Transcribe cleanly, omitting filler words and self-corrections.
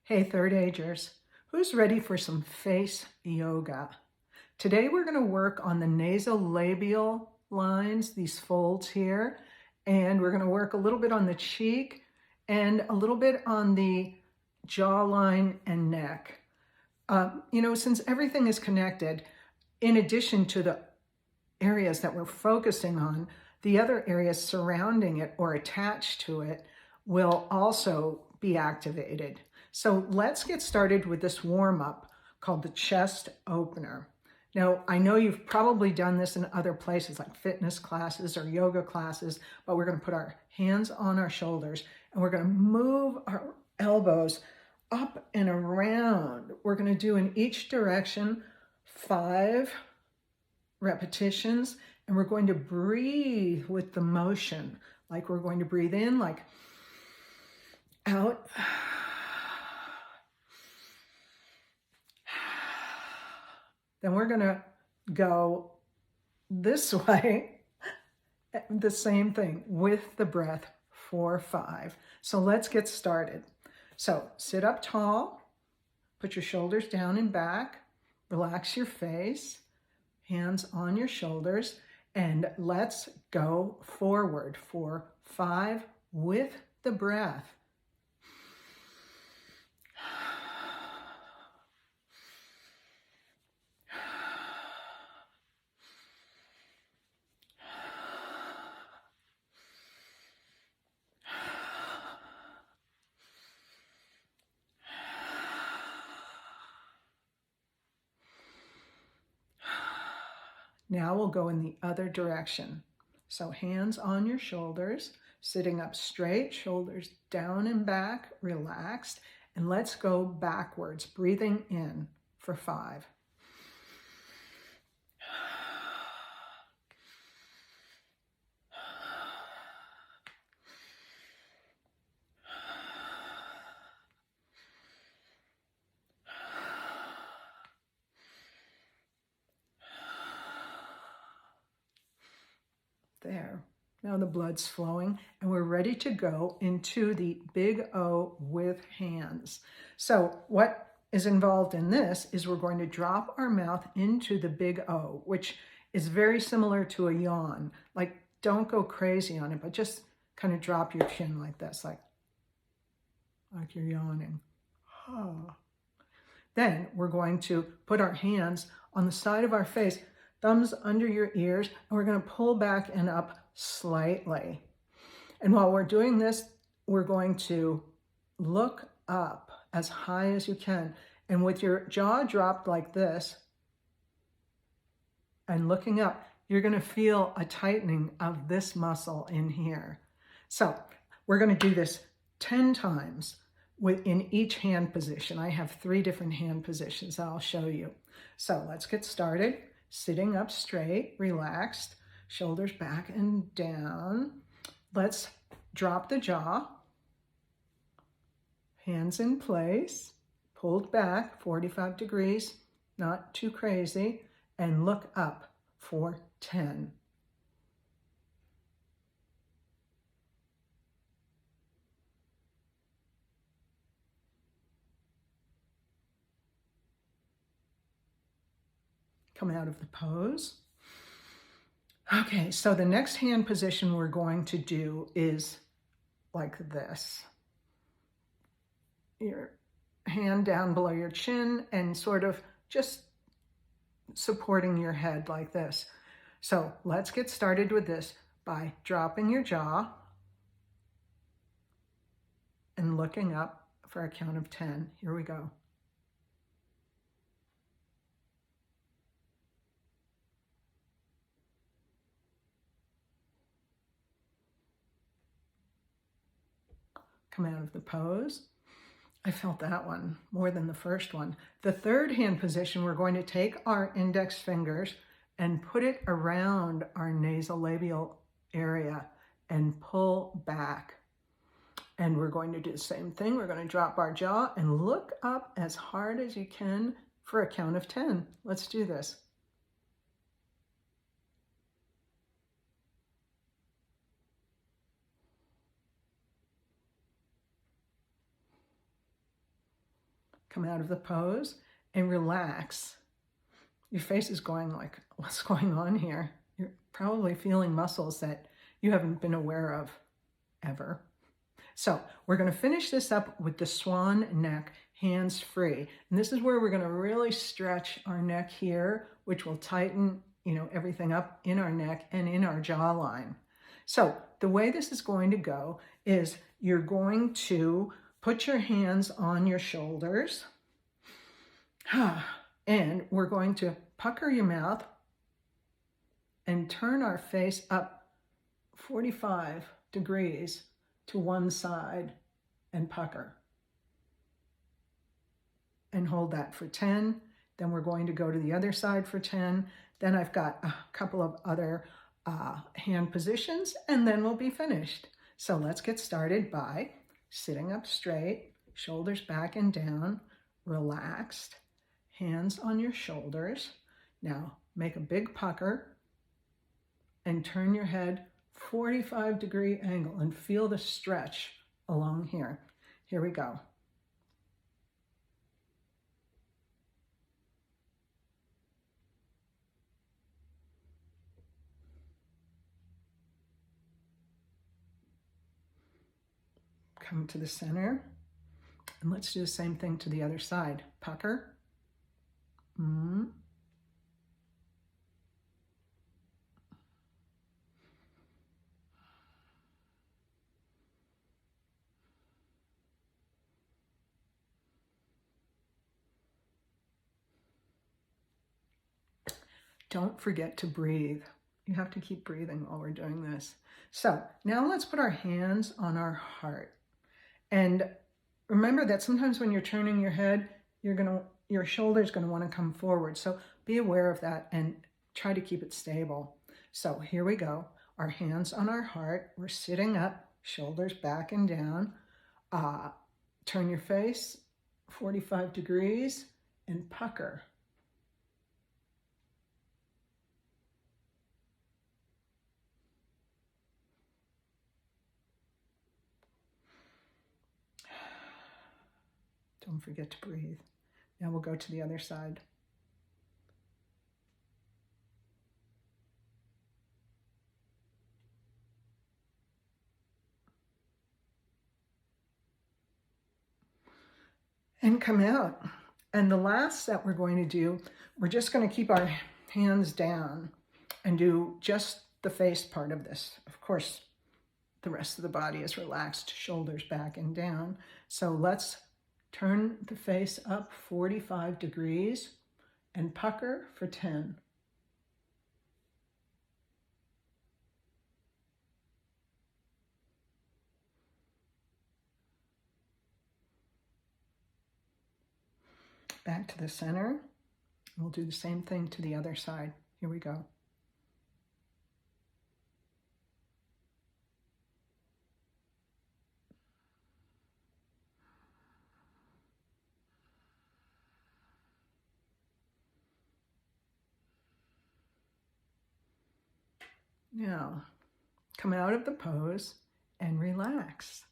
Hey, Third Agers, who's ready for some face yoga? Today we're going to work on the nasolabial lines, these folds here, and we're going to work a little bit on the cheek and a little bit on the jawline and neck. Since everything is connected, in addition to the areas that we're focusing on, the other areas surrounding it or attached to it will also be activated. So let's get started with this warm-up called the chest opener. Now, I know you've probably done this in other places like fitness classes or yoga classes, but we're going to put our hands on our shoulders and we're going to move our elbows up and around. We're going to do in each direction 5 repetitions, and we're going to breathe with the motion. Like we're going to breathe in, like out. Then we're going to go this way, the same thing with the breath for 5. So let's get started. So sit up tall, put your shoulders down and back, relax your face, hands on your shoulders, and let's go forward for 5 with the breath. Now we'll go in the other direction. So hands on your shoulders, sitting up straight, shoulders down and back, relaxed. And let's go backwards, breathing in for 5. There. Now the blood's flowing and we're ready to go into the big O with hands. So what is involved in this is we're going to drop our mouth into the big O, which is very similar to a yawn. Like, don't go crazy on it, but just kind of drop your chin like this, like you're yawning. Oh. Then we're going to put our hands on the side of our face, thumbs under your ears, and we're going to pull back and up slightly. And while we're doing this, we're going to look up as high as you can. And with your jaw dropped like this and looking up, you're going to feel a tightening of this muscle in here. So we're going to do this 10 times within each hand position. I have 3 different hand positions that I'll show you. So let's get started. Sitting up straight, relaxed, shoulders back and down. Let's drop the jaw. Hands in place, pulled back 45 degrees, not too crazy, and look up for 10. Come out of the pose. Okay, so the next hand position we're going to do is like this. Your hand down below your chin and sort of just supporting your head like this. So let's get started with this by dropping your jaw and looking up for a count of 10. Here we go. Come out of the pose. I felt that one more than the first one. The third hand position, we're going to take our index fingers and put it around our nasolabial area and pull back. And we're going to do the same thing. We're going to drop our jaw and look up as hard as you can for a count of 10. Let's do this. Come out of the pose and relax. Your face is going like, what's going on here? You're probably feeling muscles that you haven't been aware of ever. So we're going to finish this up with the swan neck, hands free. And this is where we're going to really stretch our neck here, which will tighten, everything up in our neck and in our jawline. So the way this is going to go is you're going to put your hands on your shoulders. And we're going to pucker your mouth and turn our face up 45 degrees to one side and pucker. And hold that for 10. Then we're going to go to the other side for 10. Then I've got a couple of other hand positions, and then we'll be finished. So let's get started by sitting up straight, shoulders back and down, relaxed, hands on your shoulders. Now make a big pucker and turn your head 45-degree angle and feel the stretch along here. Here we go. Come to the center, and let's do the same thing to the other side. Pucker. Don't forget to breathe. You have to keep breathing while we're doing this. So now let's put our hands on our heart. And remember that sometimes when you're turning your head, your shoulder's going to want to come forward. So be aware of that and try to keep it stable. So here we go. Our hands on our heart. We're sitting up, shoulders back and down. Turn your face 45 degrees and pucker. Don't forget to breathe. Now we'll go to the other side. And come out. And the last that we're going to do, we're just going to keep our hands down and do just the face part of this. Of course, the rest of the body is relaxed, shoulders back and down. So let's turn the face up 45 degrees and pucker for 10. Back to the center. We'll do the same thing to the other side. Here we go. Now, come out of the pose and relax.